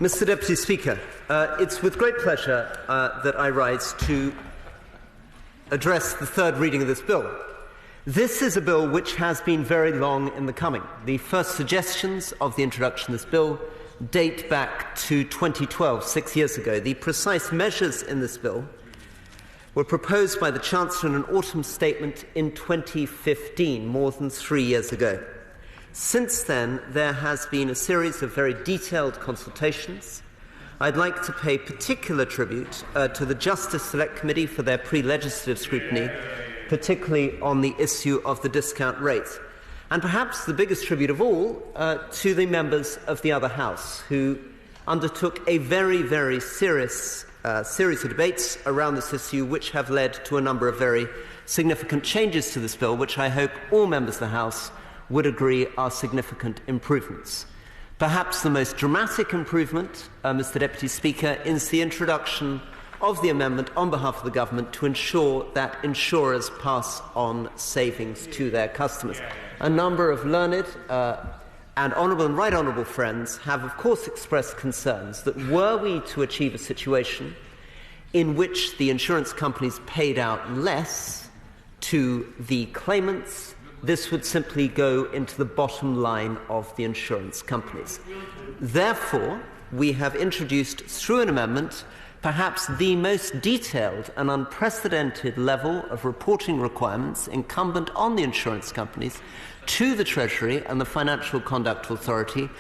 Mr. Deputy Speaker, it's with great pleasure that I rise to address the third reading of this bill. This is a bill which has been very long in the coming. The first suggestions of the introduction of this bill date back to 2012, 6 years ago. The precise measures in this bill were proposed by the Chancellor in an autumn statement in 2015, more than 3 years ago. Since then, there has been a series of very detailed consultations. I'd like to pay particular tribute to the Justice Select Committee for their pre-legislative scrutiny, particularly on the issue of the discount rate. And perhaps the biggest tribute of all to the members of the other House, who undertook a very, very serious series of debates around this issue, which have led to a number of very significant changes to this bill, which I hope all members of the House would agree are significant improvements. Perhaps the most dramatic improvement, Mr. Deputy Speaker, is the introduction of the amendment on behalf of the government to ensure that insurers pass on savings to their customers. A number of learned and honourable and right honourable friends have, of course, expressed concerns that were we to achieve a situation in which the insurance companies paid out less to the claimants, this would simply go into the bottom line of the insurance companies. Therefore, we have introduced, through an amendment, perhaps the most detailed and unprecedented level of reporting requirements incumbent on the insurance companies to the Treasury and the Financial Conduct Authority.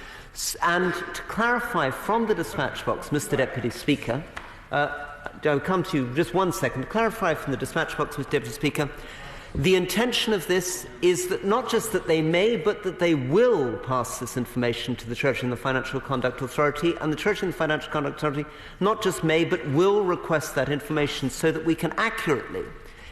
And to clarify from the dispatch box, Mr. Deputy Speaker, I'll come to you just 1 second. To clarify from the dispatch box, Mr. Deputy Speaker, the intention of this is that not just that they may, but that they will pass this information to the Treasury and the Financial Conduct Authority, and the Treasury and the Financial Conduct Authority not just may, but will request that information so that we can accurately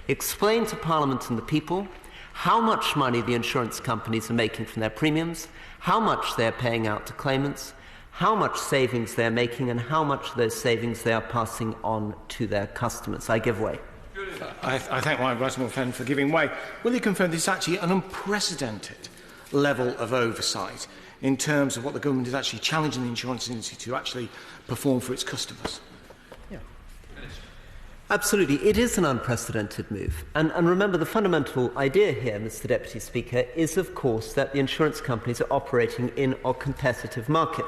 explain to Parliament and the people how much money the insurance companies are making from their premiums, how much they're paying out to claimants, how much savings they're making, and how much of those savings they are passing on to their customers. I give way. I thank my right honourable friend for giving way. Will you confirm this is actually an unprecedented level of oversight in terms of what the government is actually challenging the insurance industry to actually perform for its customers? Yeah. Absolutely. It is an unprecedented move. And remember, the fundamental idea here, Mr. Deputy Speaker, is, of course, that the insurance companies are operating in a competitive market.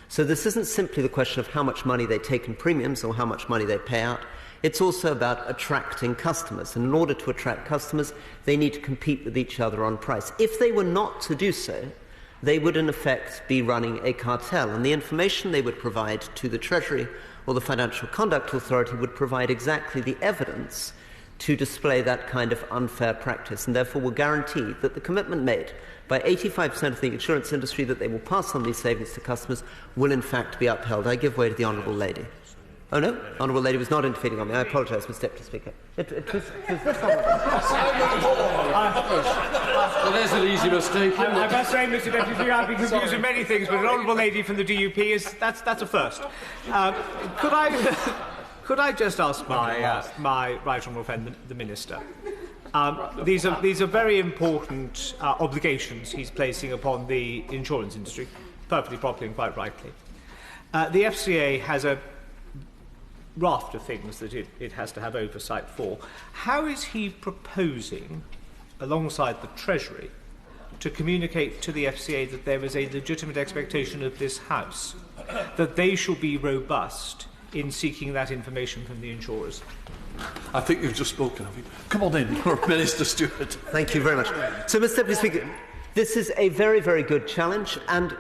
So this isn't simply the question of how much money they take in premiums or how much money they pay out. It's also about attracting customers. And in order to attract customers, they need to compete with each other on price. If they were not to do so, they would in effect be running a cartel. And the information they would provide to the Treasury or the Financial Conduct Authority would provide exactly the evidence to display that kind of unfair practice, and therefore will guarantee that the commitment made by 85% of the insurance industry that they will pass on these savings to customers will in fact be upheld. I give way to the Honourable Lady. Oh no, the Honourable Lady was not interfering on me. I apologise, Mr. Deputy Speaker. It was this Honourable. Well, there's an easy mistake. I must say, Mr. Deputy Speaker, I've been confused with many things, but an Honourable Lady from the DUP that's a first. Could I just ask my right honourable friend, the Minister? These are very important obligations he's placing upon the insurance industry, perfectly properly and quite rightly. The FCA has a raft of things that it has to have oversight for. How is he proposing, alongside the Treasury, to communicate to the FCA that there is a legitimate expectation of this House that they shall be robust in seeking that information from the insurers? I think you've just spoken of it. Come on in, Minister Stewart. Thank you very much. So, Mr. Deputy Speaker, this is a very, very good challenge, and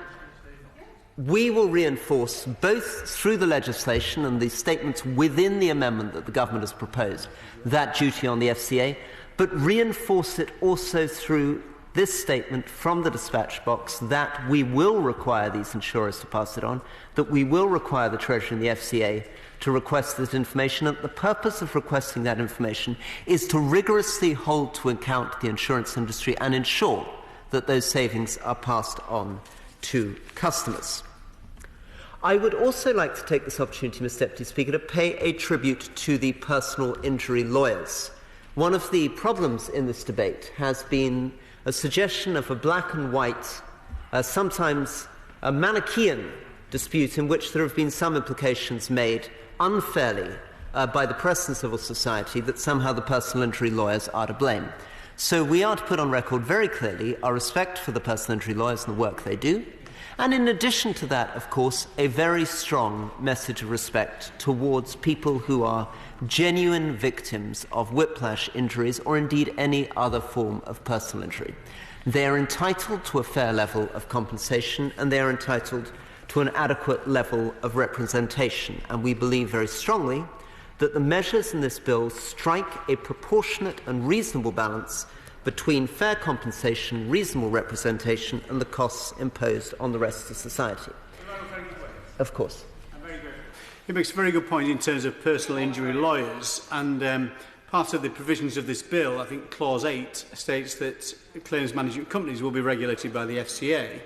we will reinforce, both through the legislation and the statements within the amendment that the government has proposed, that duty on the FCA, but reinforce it also through this statement from the dispatch box that we will require these insurers to pass it on, that we will require the Treasury and the FCA to request this information, and the purpose of requesting that information is to rigorously hold to account the insurance industry and ensure that those savings are passed on to customers. I would also like to take this opportunity, Mr. Deputy Speaker, to pay a tribute to the personal injury lawyers. One of the problems in this debate has been a suggestion of a black and white, sometimes a Manichaean dispute in which there have been some implications made unfairly by the press and civil society that somehow the personal injury lawyers are to blame. So we are to put on record very clearly our respect for the personal injury lawyers and the work they do, and in addition to that, of course, a very strong message of respect towards people who are genuine victims of whiplash injuries or indeed any other form of personal injury. They are entitled to a fair level of compensation, and they are entitled to an adequate level of representation. And we believe very strongly that the measures in this bill strike a proportionate and reasonable balance between fair compensation, reasonable representation, and the costs imposed on the rest of society. Of course. He makes a very good point in terms of personal injury lawyers, and part of the provisions of this bill, I think Clause 8, states that claims management companies will be regulated by the FCA,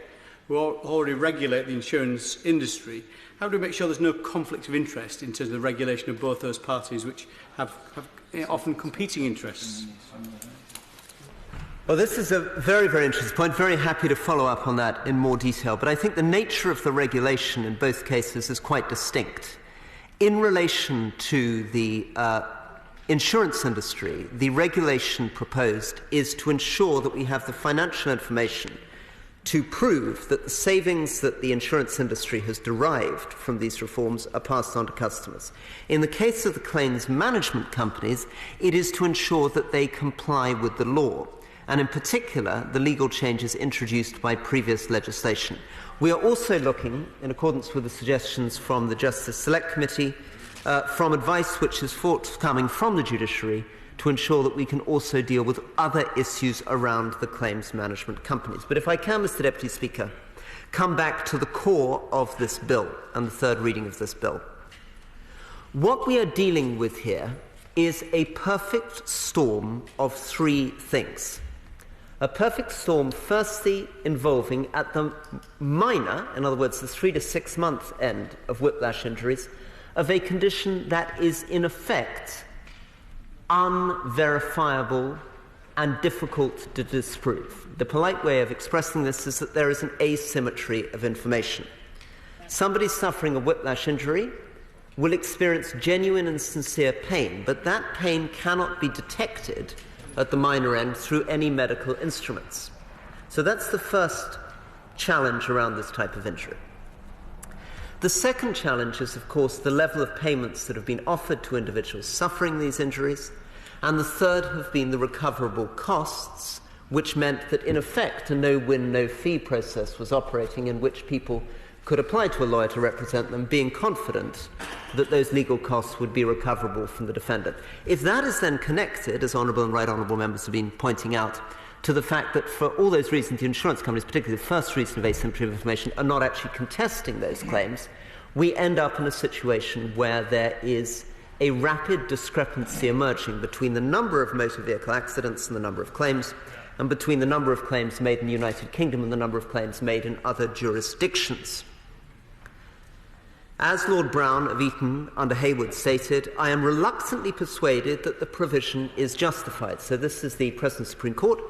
who already regulate the insurance industry. How do we make sure there's no conflict of interest in terms of the regulation of both those parties, which have often competing interests? Well, this is a very, very interesting point. Very happy to follow up on that in more detail. But I think the nature of the regulation in both cases is quite distinct. In relation to the insurance industry, the regulation proposed is to ensure that we have the financial information to prove that the savings that the insurance industry has derived from these reforms are passed on to customers. In the case of the claims management companies, it is to ensure that they comply with the law, and in particular, the legal changes introduced by previous legislation. We are also looking, in accordance with the suggestions from the Justice Select Committee, from advice which is forthcoming from the judiciary, to ensure that we can also deal with other issues around the claims management companies. But if I can, Mr. Deputy Speaker, come back to the core of this bill and the third reading of this bill. What we are dealing with here is a perfect storm of three things. A perfect storm, firstly, involving at the minor, in other words, the 3 to 6 month end of whiplash injuries, of a condition that is in effect unverifiable and difficult to disprove. The polite way of expressing this is that there is an asymmetry of information. Somebody suffering a whiplash injury will experience genuine and sincere pain, but that pain cannot be detected at the minor end through any medical instruments. So that's the first challenge around this type of injury. The second challenge is, of course, the level of payments that have been offered to individuals suffering these injuries, and the third have been the recoverable costs, which meant that, in effect, a no-win, no-fee process was operating in which people could apply to a lawyer to represent them, being confident that those legal costs would be recoverable from the defendant. If that is then connected, as honourable and right honourable members have been pointing out, to the fact that for all those reasons the insurance companies, particularly the first reason of asymmetry of information, are not actually contesting those claims, we end up in a situation where there is a rapid discrepancy emerging between the number of motor vehicle accidents and the number of claims, and between the number of claims made in the United Kingdom and the number of claims made in other jurisdictions. As Lord Brown of Eton under Hayward stated, I am reluctantly persuaded that the provision is justified. So this is the President of the Supreme Court.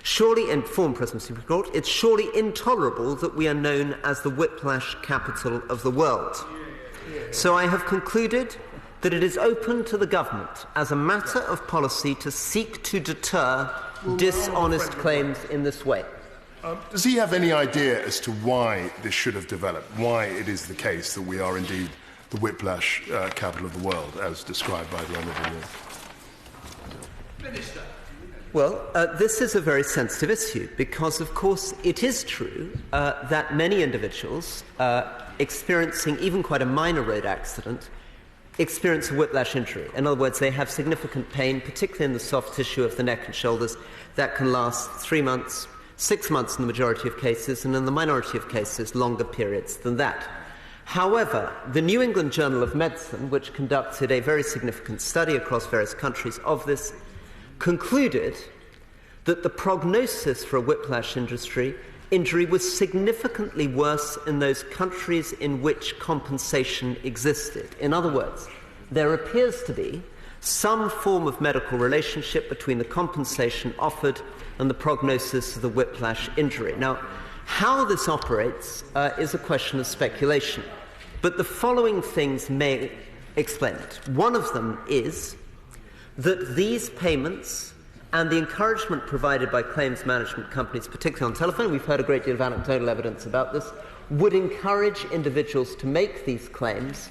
Surely, informed President of the Supreme Court, it's surely intolerable that we are known as the whiplash capital of the world. So I have concluded that it is open to the government as a matter of policy to seek to deter dishonest claims in this way. Does he have any idea as to why this should have developed, why it is the case that we are indeed the whiplash capital of the world, as described by the Honourable Minister. Well, this is a very sensitive issue because, of course, it is true that many individuals experiencing even quite a minor road accident experience a whiplash injury. In other words, they have significant pain, particularly in the soft tissue of the neck and shoulders, that can last 3 months, 6 months in the majority of cases, and in the minority of cases, longer periods than that. However, the New England Journal of Medicine, which conducted a very significant study across various countries of this, concluded that the prognosis for a whiplash injury was significantly worse in those countries in which compensation existed. In other words, there appears to be some form of medical relationship between the compensation offered and the prognosis of the whiplash injury. Now, How this operates is a question of speculation, but the following things may explain it. One of them is that these payments and the encouragement provided by claims management companies, particularly on telephone, we've heard a great deal of anecdotal evidence about this, would encourage individuals to make these claims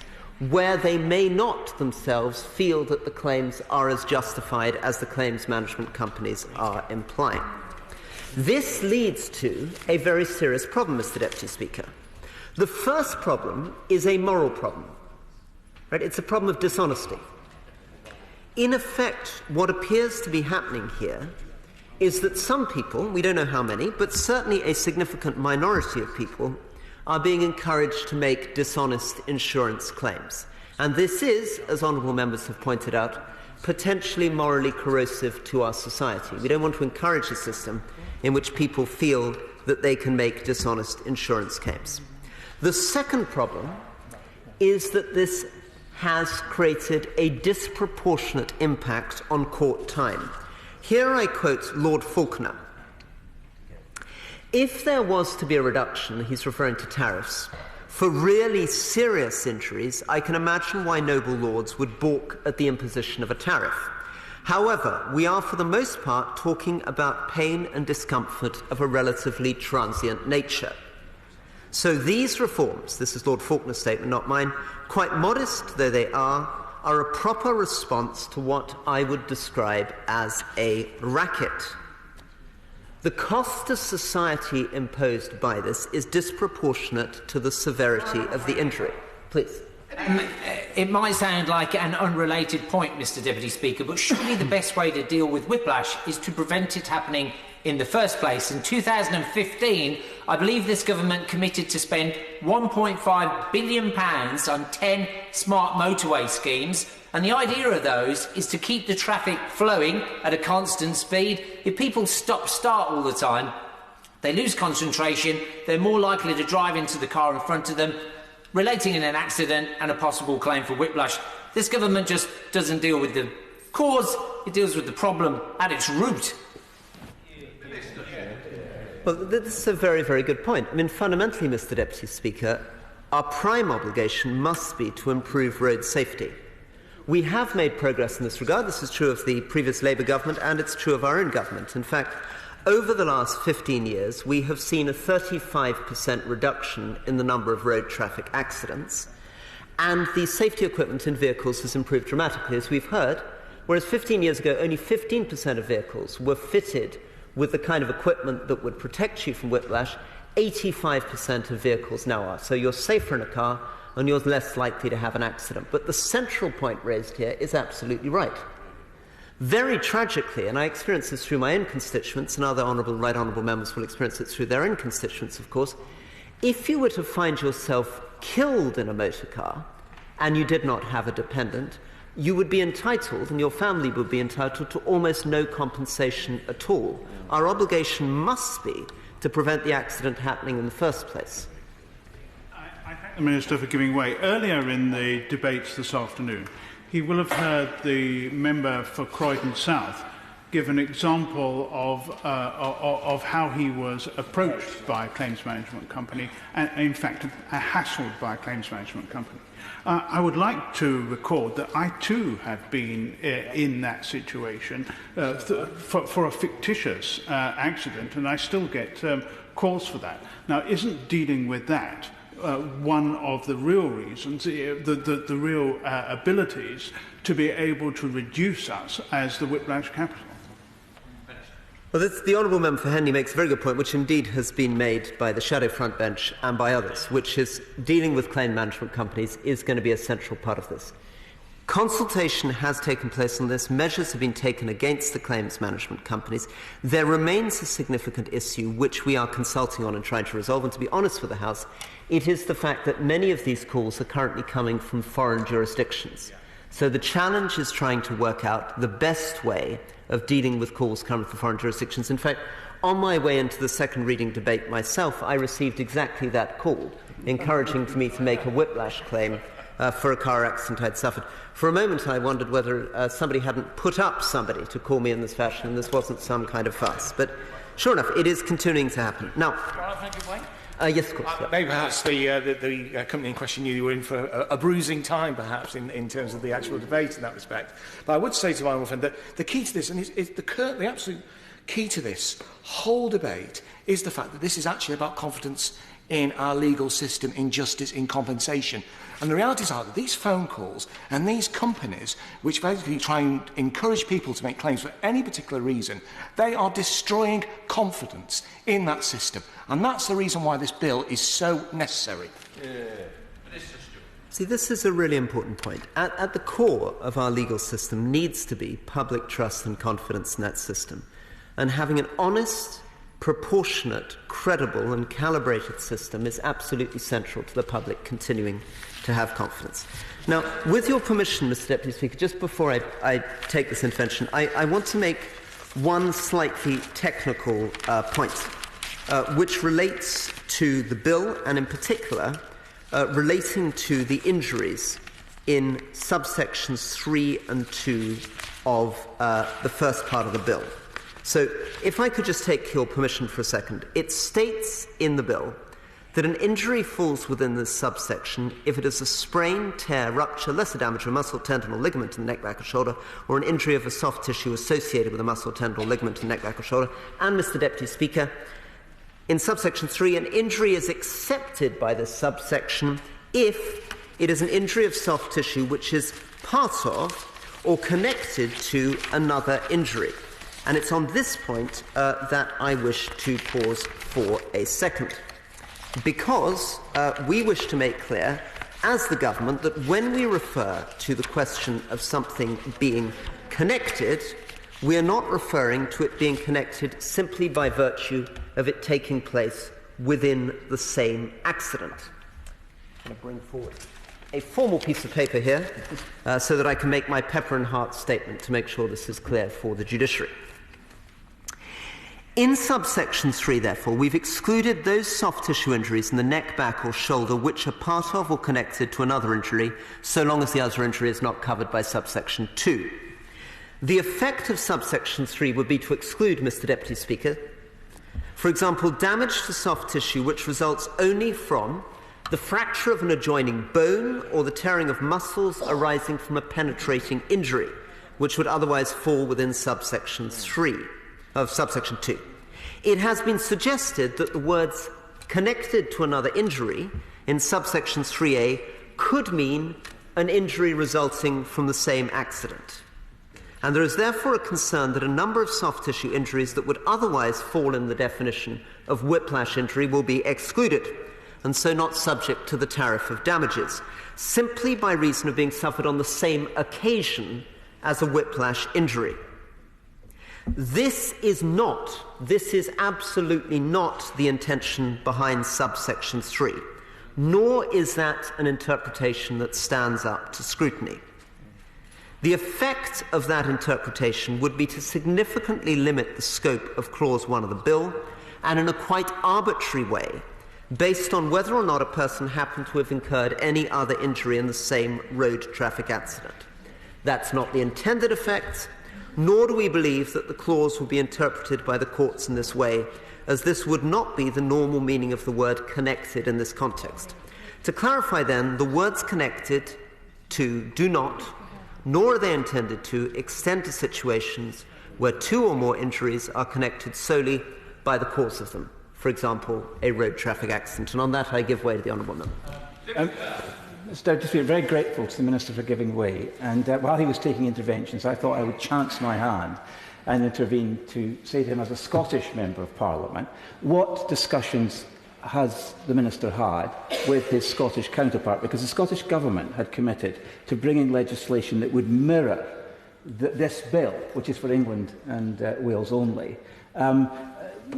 where they may not themselves feel that the claims are as justified as the claims management companies are implying. This leads to a very serious problem, Mr. Deputy Speaker. The first problem is a moral problem. Right? It's a problem of dishonesty. In effect, what appears to be happening here is that some people, we don't know how many, but certainly a significant minority of people, are being encouraged to make dishonest insurance claims. And this is, as honourable members have pointed out, potentially morally corrosive to our society. We don't want to encourage a system in which people feel that they can make dishonest insurance claims. The second problem is that this has created a disproportionate impact on court time. Here I quote Lord Falconer. If there was to be a reduction, he's referring to tariffs, for really serious injuries, I can imagine why noble lords would balk at the imposition of a tariff. However, we are for the most part talking about pain and discomfort of a relatively transient nature. So these reforms, this is Lord Falconer's statement, not mine, quite modest though they are a proper response to what I would describe as a racket. The cost to society imposed by this is disproportionate to the severity of the injury. Please. It might sound like an unrelated point, Mr. Deputy Speaker, but surely the best way to deal with whiplash is to prevent it happening in the first place. In 2015, I believe this government committed to spend £1.5 billion on 10 smart motorway schemes, and the idea of those is to keep the traffic flowing at a constant speed. If people stop-start all the time, they lose concentration, they're more likely to drive into the car in front of them, relating in an accident and a possible claim for whiplash. This government just doesn't deal with the cause, it deals with the problem at its root. Well, this is a very, very good point. I mean, fundamentally, Mr. Deputy Speaker, our prime obligation must be to improve road safety. We have made progress in this regard. This is true of the previous Labour government, and it's true of our own government. In fact, over the last 15 years, we have seen a 35% reduction in the number of road traffic accidents, and the safety equipment in vehicles has improved dramatically, as we've heard, whereas 15 years ago, only 15% of vehicles were fitted with the kind of equipment that would protect you from whiplash. 85% of vehicles now are. So you're safer in a car, and you're less likely to have an accident. But the central point raised here is absolutely right. Very tragically, and I experience this through my own constituents, and other right honourable members will experience it through their own constituents, of course, if you were to find yourself killed in a motor car and you did not have a dependent, you would be entitled, and your family would be entitled, to almost no compensation at all. Our obligation must be to prevent the accident happening in the first place. I thank the Minister for giving way. Earlier in the debates this afternoon, he will have heard the member for Croydon South give an example of how he was approached by a claims management company, and in fact hassled by a claims management company. I would like to record that I too have been in that situation for a fictitious accident, and I still get calls for that. Now, isn't dealing with that one of the real reasons, the real abilities to be able to reduce us as the whiplash capital? Well, the Honourable Member for Henley makes a very good point, which indeed has been made by the Shadow Front Bench and by others, which is dealing with claim management companies is going to be a central part of this. Consultation has taken place on this. Measures have been taken against the claims management companies. There remains a significant issue which we are consulting on and trying to resolve. And to be honest with the House, it is the fact that many of these calls are currently coming from foreign jurisdictions. So the challenge is trying to work out the best way of dealing with calls coming from foreign jurisdictions. In fact, on my way into the second reading debate myself, I received exactly that call, encouraging me to make a whiplash claim for a car accident I'd suffered. For a moment, I wondered whether somebody hadn't put up somebody to call me in this fashion, and this wasn't some kind of fuss. But Sure enough, it is continuing to happen. Now, yes, of course. Yeah. Maybe perhaps the company in question knew you were in for a bruising time, perhaps, in terms of the actual debate in that respect. But I would say to my honourable friend that the key to this, and the absolute key to this whole debate, is the fact that this is actually about confidence in our legal system, in justice, in compensation. And the realities are that these phone calls and these companies, which basically try and encourage people to make claims for any particular reason, they are destroying confidence in that system. And that's the reason why this bill is so necessary. See, this is a really important point. At the core of our legal system needs to be public trust and confidence in that system. And having an honest, proportionate, credible and calibrated system is absolutely central to the public continuing to have confidence. Now, with your permission, Mr. Deputy Speaker, just before I take this intervention, I want to make one slightly technical point, which relates to the bill and in particular relating to the injuries in subsections 3 and 2 of the first part of the bill. So, if I could just take your permission for a second. It states in the bill that an injury falls within this subsection if it is a sprain, tear, rupture, lesser damage of a muscle, tendon or ligament in the neck, back or shoulder, or an injury of a soft tissue associated with a muscle, tendon or ligament in the neck, back or shoulder. And, Mr. Deputy Speaker, in subsection 3, an injury is accepted by this subsection if it is an injury of soft tissue which is part of or connected to another injury. And it's on this point that I wish to pause for a second. Because we wish to make clear, as the government, that when we refer to the question of something being connected, we are not referring to it being connected simply by virtue of it taking place within the same accident. I'm going to bring forward a formal piece of paper here so that I can make my pepper and heart statement to make sure this is clear for the judiciary. In subsection 3, therefore, we've excluded those soft tissue injuries in the neck, back or shoulder which are part of or connected to another injury, so long as the other injury is not covered by subsection 2. The effect of subsection 3 would be to exclude, Mr. Deputy Speaker, for example, damage to soft tissue which results only from the fracture of an adjoining bone or the tearing of muscles arising from a penetrating injury, which would otherwise fall within subsection 3 of subsection 2. It has been suggested that the words connected to another injury in subsection 3a could mean an injury resulting from the same accident. And there is therefore a concern that a number of soft tissue injuries that would otherwise fall in the definition of whiplash injury will be excluded, and so not subject to the tariff of damages, simply by reason of being suffered on the same occasion as a whiplash injury. This is absolutely not the intention behind subsection 3, nor is that an interpretation that stands up to scrutiny. The effect of that interpretation would be to significantly limit the scope of Clause 1 of the bill, and in a quite arbitrary way, based on whether or not a person happened to have incurred any other injury in the same road traffic accident. That's not the intended effect, nor do we believe that the clause will be interpreted by the courts in this way, as this would not be the normal meaning of the word connected in this context. To clarify then, the words connected to do not, nor are they intended to, extend to situations where two or more injuries are connected solely by the cause of them. For example, a road traffic accident. And on that, I give way to the Honourable Member. Mr. Deputy Speaker, very grateful to the Minister for giving way. And while he was taking interventions, I thought I would chance my hand and intervene to say to him, as a Scottish Member of Parliament, what discussions has the Minister had with his Scottish counterpart? Because the Scottish Government had committed to bringing legislation that would mirror this bill, which is for England and Wales only.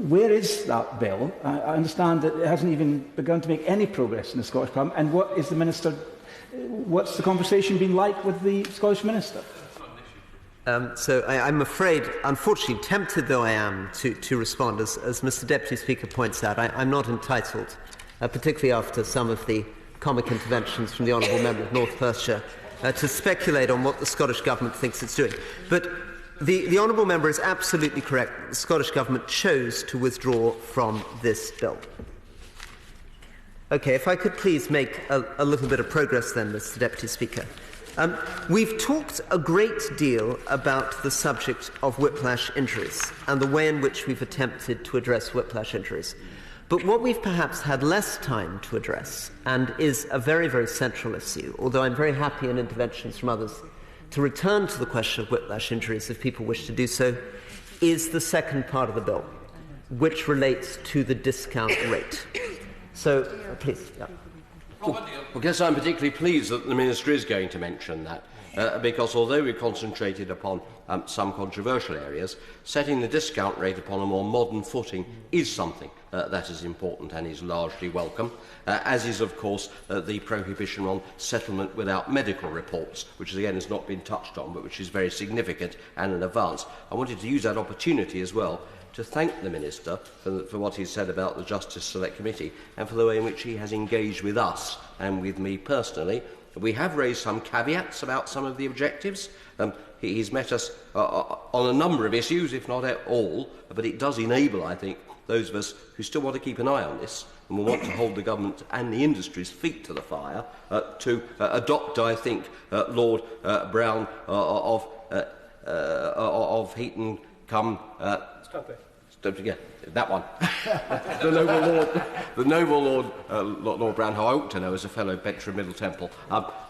Where is that bill? I understand that it hasn't even begun to make any progress in the Scottish Parliament. And what's the conversation been like with the Scottish Minister? So I'm afraid, unfortunately, tempted though I am to respond, as Mr. Deputy Speaker points out, I'm not entitled, particularly after some of the comic interventions from the Honourable Member of North Perthshire, to speculate on what the Scottish Government thinks it's doing. But The honourable member is absolutely correct. The Scottish Government chose to withdraw from this bill. OK, if I could please make a little bit of progress then, Mr Deputy Speaker. We've talked a great deal about the subject of whiplash injuries and the way in which we've attempted to address whiplash injuries. But what we've perhaps had less time to address, and is a very, very central issue, although I'm very happy in interventions from others to return to the question of whiplash injuries if people wish to do so, is the second part of the bill, which relates to the discount rate. So, please. Yeah. Well, I guess I'm particularly pleased that the Minister is going to mention that, because although we concentrated upon some controversial areas, setting the discount rate upon a more modern footing is something that is important and is largely welcome, as is, of course, the prohibition on settlement without medical reports, which again has not been touched on, but which is very significant and an advance. I wanted to use that opportunity as well to thank the Minister for what he said about the Justice Select Committee and for the way in which he has engaged with us and with me personally. We have raised some caveats about some of the objectives. He's met us on a number of issues, if not at all, but it does enable, I think, those of us who still want to keep an eye on this and will want to hold the government and the industry's feet to the fire to adopt, I think, Lord Brown of Heaton come... Stop it. Yeah, that one. the noble Lord Brown, who I ought to know as a fellow bencher of Middle Temple,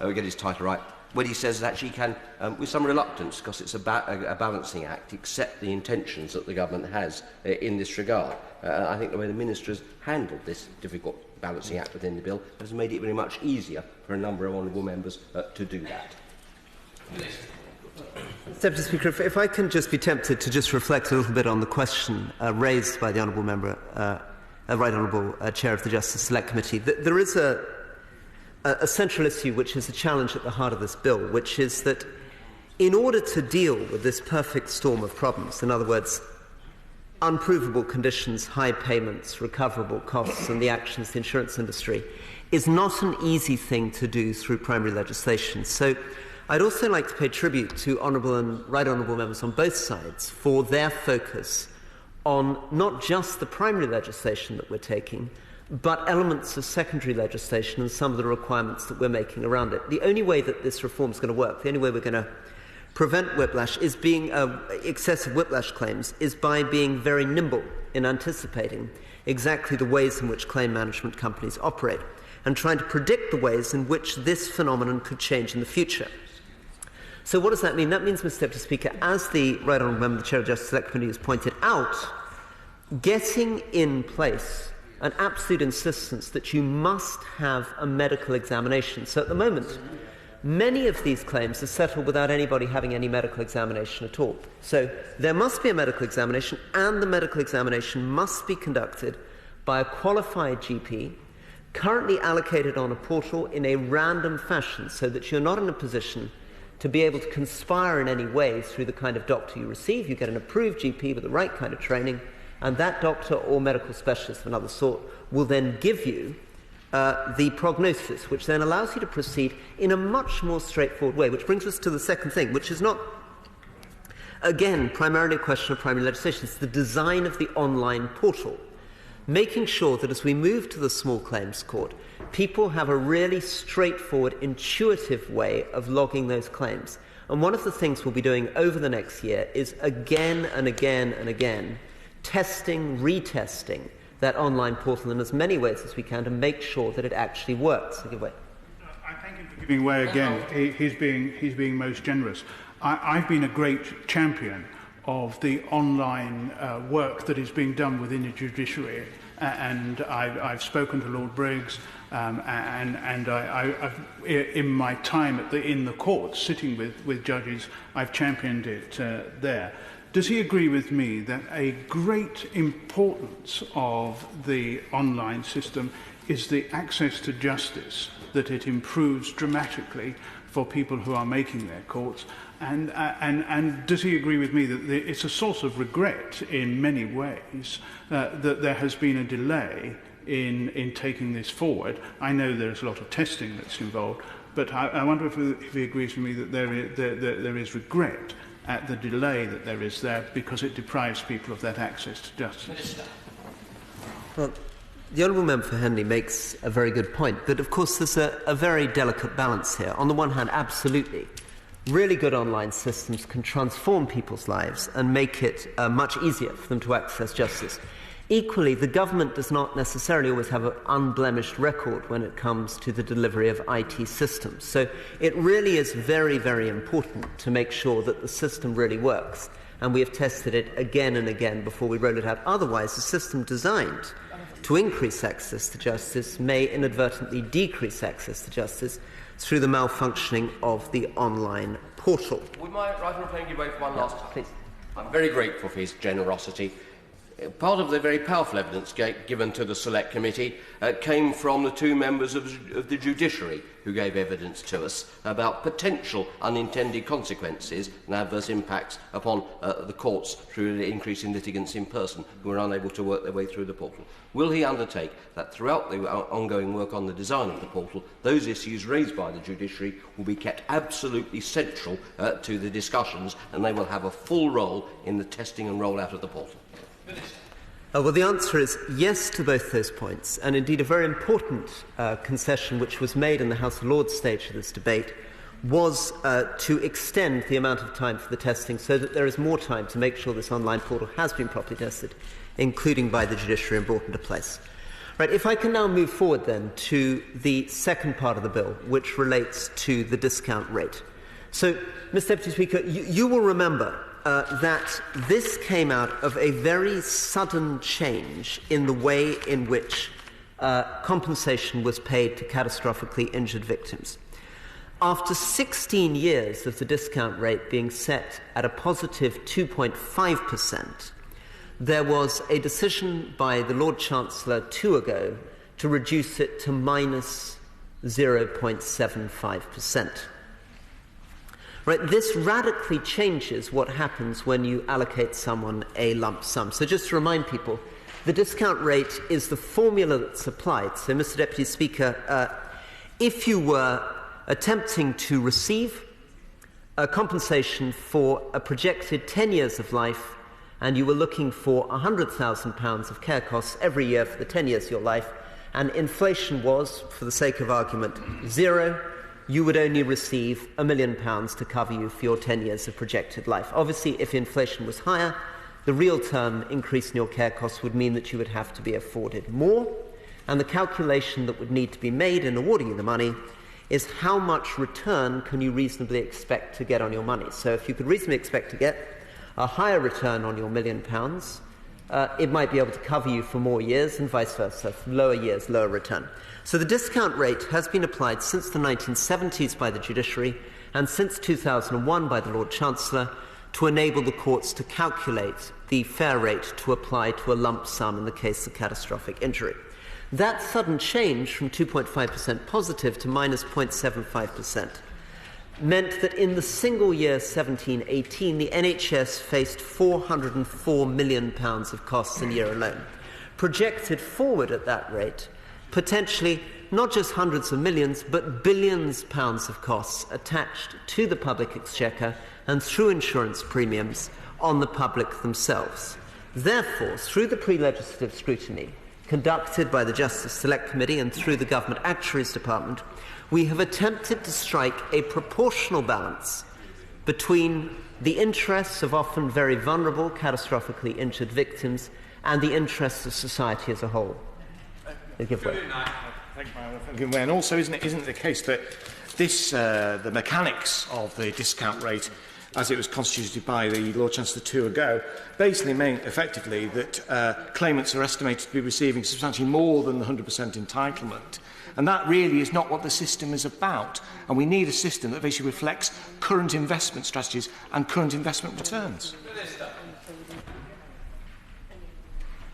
we get his title right, when he says that she can, with some reluctance, because it's a balancing act, accept the intentions that the government has in this regard. I think the way the Minister has handled this difficult balancing act within the bill has made it very much easier for a number of honourable members to do that. Deputy Speaker, if I can just be tempted to just reflect a little bit on the question raised by the honourable member, Right Honourable Chair of the Justice Select Committee. There is a central issue which is a challenge at the heart of this bill, which is that in order to deal with this perfect storm of problems, in other words, unprovable conditions, high payments, recoverable costs and the actions of the insurance industry, is not an easy thing to do through primary legislation. So I'd also like to pay tribute to honourable and right honourable members on both sides for their focus on not just the primary legislation that we're taking, but elements of secondary legislation and some of the requirements that we're making around it. The only way that this reform is going to work, the only way we're going to prevent whiplash is being excessive whiplash claims, is by being very nimble in anticipating exactly the ways in which claim management companies operate and trying to predict the ways in which this phenomenon could change in the future. So what does that mean? That means, Mr Deputy Speaker, as the Right Honourable Member, the Chair of the Justice Select Committee, has pointed out, getting in place an absolute insistence that you must have a medical examination. So at the moment, many of these claims are settled without anybody having any medical examination at all. So there must be a medical examination, and the medical examination must be conducted by a qualified GP, currently allocated on a portal in a random fashion, so that you're not in a position to be able to conspire in any way through the kind of doctor you receive. You get an approved GP with the right kind of training, and that doctor or medical specialist of another sort will then give you the prognosis, which then allows you to proceed in a much more straightforward way, which brings us to the second thing, which is not, again, primarily a question of primary legislation. It's the design of the online portal, making sure that as we move to the small claims court, people have a really straightforward, intuitive way of logging those claims. And one of the things we'll be doing over the next year is again and again and again testing, retesting that online portal in as many ways as we can to make sure that it actually works. I thank him for giving way again. He's being most generous. I've been a great champion of the online work that is being done within the judiciary, and I've spoken to Lord Briggs, and I've, in my time in the courts, sitting with judges, I've championed it there. Does he agree with me that a great importance of the online system is the access to justice, that it improves dramatically for people who are making their courts? And does he agree with me that it's a source of regret in many ways that there has been a delay in taking this forward? I know there's a lot of testing that's involved, but I wonder if he agrees with me that there is regret at the delay that there is there, because it deprives people of that access to justice. Well, the Honourable Member for Henley makes a very good point, but of course there's a very delicate balance here. On the one hand, absolutely, really good online systems can transform people's lives and make it much easier for them to access justice. Equally, the government does not necessarily always have an unblemished record when it comes to the delivery of IT systems. So it really is very, very important to make sure that the system really works. And we have tested it again and again before we roll it out. Otherwise, a system designed to increase access to justice may inadvertently decrease access to justice through the malfunctioning of the online portal. Would my right honourable give way for one last time? Please. I'm very grateful for his generosity. Part of the very powerful evidence given to the Select Committee came from the two members of the judiciary who gave evidence to us about potential unintended consequences and adverse impacts upon the courts through the increase in litigants in person who are unable to work their way through the portal. Will he undertake that throughout the ongoing work on the design of the portal, those issues raised by the judiciary will be kept absolutely central to the discussions, and they will have a full role in the testing and rollout of the portal? Well, the answer is yes to both those points, and indeed a very important concession which was made in the House of Lords stage of this debate was to extend the amount of time for the testing so that there is more time to make sure this online portal has been properly tested, including by the judiciary, and brought into place. Right, if I can now move forward then to the second part of the bill, which relates to the discount rate. So, Mr. Deputy Speaker, you will remember that this came out of a very sudden change in the way in which compensation was paid to catastrophically injured victims. After 16 years of the discount rate being set at a positive 2.5%, there was a decision by the Lord Chancellor 2 ago to reduce it to minus 0.75%. Right, this radically changes what happens when you allocate someone a lump sum. So just to remind people, the discount rate is the formula that's applied. So, Mr. Deputy Speaker, if you were attempting to receive a compensation for a projected 10 years of life, and you were looking for £100,000 of care costs every year for the 10 years of your life, and inflation was, for the sake of argument, 0, you would only receive £1 million to cover you for your 10 years of projected life. Obviously, if inflation was higher, the real term increase in your care costs would mean that you would have to be afforded more, and the calculation that would need to be made in awarding you the money is how much return can you reasonably expect to get on your money. So if you could reasonably expect to get a higher return on your £1 million, it might be able to cover you for more years, and vice versa. For lower years, lower return. So the discount rate has been applied since the 1970s by the judiciary and since 2001 by the Lord Chancellor to enable the courts to calculate the fair rate to apply to a lump sum in the case of catastrophic injury. That sudden change from 2.5% positive to minus 0.75% meant that in the single year 17-18, the NHS faced £404 million of costs in a year alone. Projected forward at that rate, potentially not just hundreds of millions, but billions of pounds of costs attached to the public exchequer and through insurance premiums on the public themselves. Therefore, through the pre-legislative scrutiny conducted by the Justice Select Committee and through the Government Actuaries Department, we have attempted to strike a proportional balance between the interests of often very vulnerable, catastrophically injured victims and the interests of society as a whole. Give way. And also, isn't it the case that this, the mechanics of the discount rate, as it was constituted by the Lord Chancellor 2 ago, basically mean effectively that claimants are estimated to be receiving substantially more than the 100% entitlement. And that really is not what the system is about. And we need a system that basically reflects current investment strategies and current investment returns.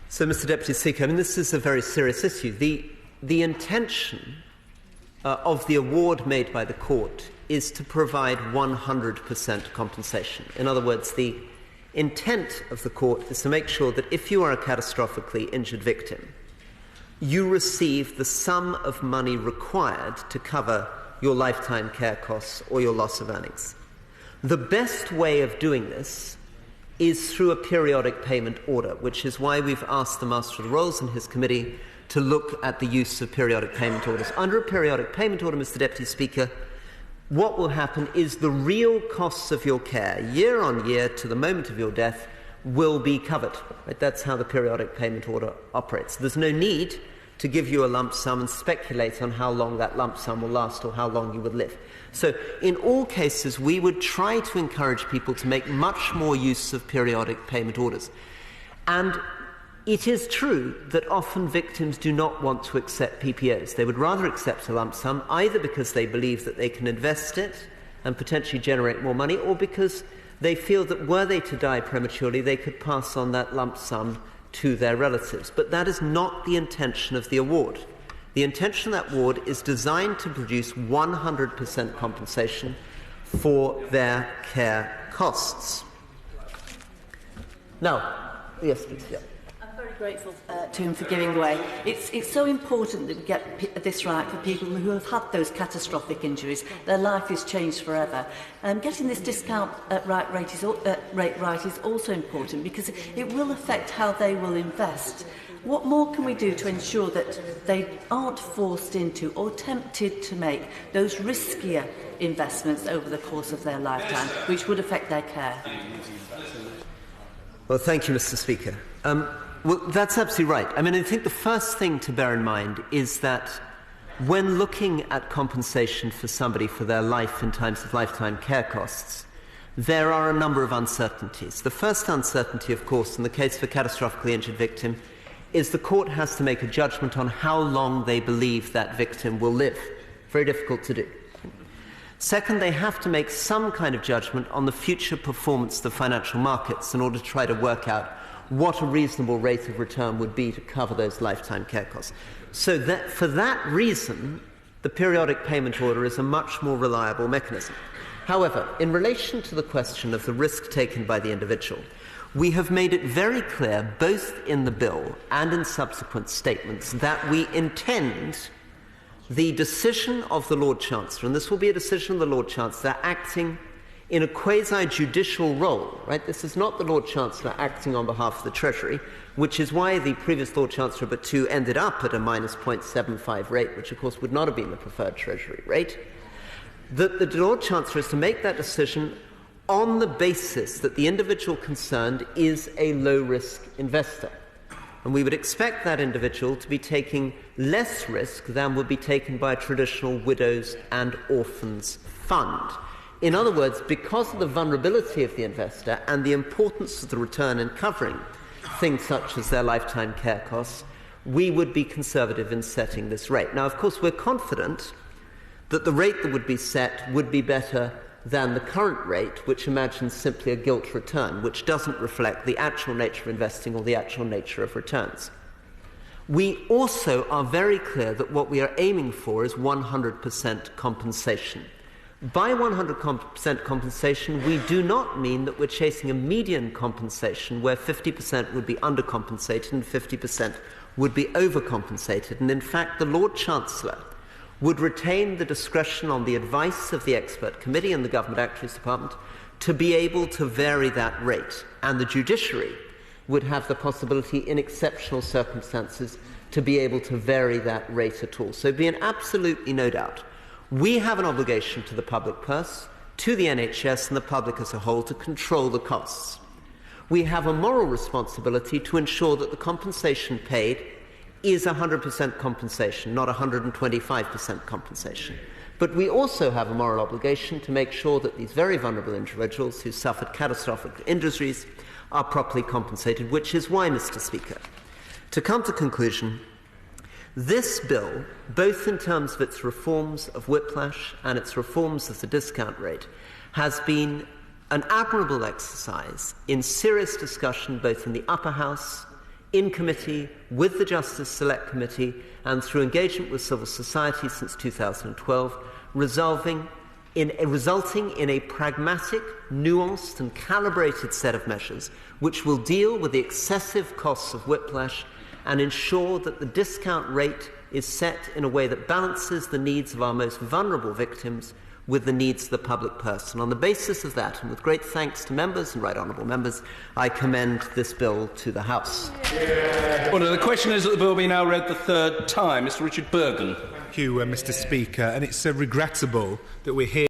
So, Mr. Deputy Speaker, this is a very serious issue. The intention of the award made by the court is to provide 100% compensation. In other words, the intent of the court is to make sure that if you are a catastrophically injured victim, you receive the sum of money required to cover your lifetime care costs or your loss of earnings. The best way of doing this is through a periodic payment order, which is why we've asked the Master of the Rolls and his committee to look at the use of periodic payment orders. Under a periodic payment order, Mr. Deputy Speaker, what will happen is the real costs of your care, year on year to the moment of your death, will be covered. Right? That's how the periodic payment order operates. There's no need to give you a lump sum and speculate on how long that lump sum will last or how long you would live. So in all cases, we would try to encourage people to make much more use of periodic payment orders. And it is true that often victims do not want to accept PPOs. They would rather accept a lump sum, either because they believe that they can invest it and potentially generate more money, or because they feel that were they to die prematurely, they could pass on that lump sum to their relatives. But that is not the intention of the award. The intention of that award is designed to produce 100% compensation for their care costs. Now, yes, please. Yeah. I'm very grateful to him for giving way. It's so important that we get this right for people who have had those catastrophic injuries. Their life is changed forever. Getting this discount rate is also important because it will affect how they will invest. What more can we do to ensure that they aren't forced into or tempted to make those riskier investments over the course of their lifetime, which would affect their care? Well, thank you, Mr. Speaker. Well, that's absolutely right. I mean, I think the first thing to bear in mind is that when looking at compensation for somebody for their life in terms of lifetime care costs, there are a number of uncertainties. The first uncertainty, of course, in the case of a catastrophically injured victim, is the court has to make a judgment on how long they believe that victim will live. Very difficult to do. Second, they have to make some kind of judgment on the future performance of the financial markets in order to try to work out what a reasonable rate of return would be to cover those lifetime care costs. So that, for that reason, the periodic payment order is a much more reliable mechanism. However, in relation to the question of the risk taken by the individual, we have made it very clear, both in the bill and in subsequent statements, that we intend the decision of the Lord Chancellor, and this will be a decision of the Lord Chancellor acting in a quasi-judicial role, right? This is not the Lord Chancellor acting on behalf of the Treasury, which is why the previous Lord Chancellor, but two, ended up at a minus 0.75 rate, which of course would not have been the preferred Treasury rate. The Lord Chancellor is to make that decision on the basis that the individual concerned is a low-risk investor. And we would expect that individual to be taking less risk than would be taken by a traditional widows and orphans fund. In other words, because of the vulnerability of the investor and the importance of the return in covering things such as their lifetime care costs, we would be conservative in setting this rate. Now, of course, we're confident that the rate that would be set would be better than the current rate, which imagines simply a gilt return, which doesn't reflect the actual nature of investing or the actual nature of returns. We also are very clear that what we are aiming for is 100% compensation. By 100% compensation, we do not mean that we're chasing a median compensation where 50% would be undercompensated and 50% would be overcompensated. And in fact, the Lord Chancellor would retain the discretion on the advice of the expert committee and the Government Actuaries Department to be able to vary that rate. And the judiciary would have the possibility, in exceptional circumstances, to be able to vary that rate at all. So be in absolutely no doubt. We have an obligation to the public purse, to the NHS and the public as a whole to control the costs. We have a moral responsibility to ensure that the compensation paid is 100% compensation, not 125% compensation. But we also have a moral obligation to make sure that these very vulnerable individuals who suffered catastrophic injuries are properly compensated, which is why, Mr. Speaker, to come to conclusion, this bill, both in terms of its reforms of whiplash and its reforms of the discount rate, has been an admirable exercise in serious discussion both in the upper house, in committee, with the Justice Select Committee, and through engagement with civil society since 2012, resulting in a pragmatic, nuanced and calibrated set of measures which will deal with the excessive costs of whiplash and ensure that the discount rate is set in a way that balances the needs of our most vulnerable victims with the needs of the public purse. And on the basis of that, and with great thanks to members and right honourable members, I commend this bill to the House. Order. The question is that the bill be now read the third time. Mr Richard Bergen. Thank you, Mr Speaker. And it's regrettable that we're here